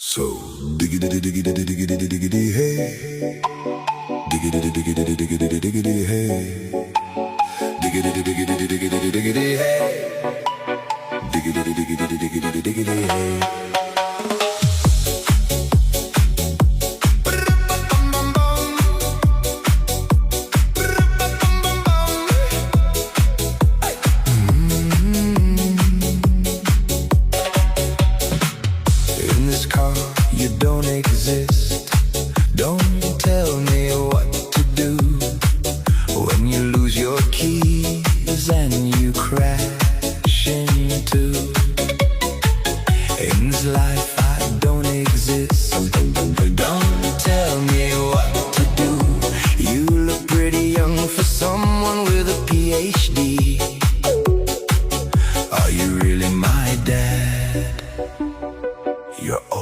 So diggity diggity diggity diggity hey, diggity diggity diggity diggity hey, diggity diggity diggity diggity hey, diggity diggity diggity diggity hey. In this car, you don't exist.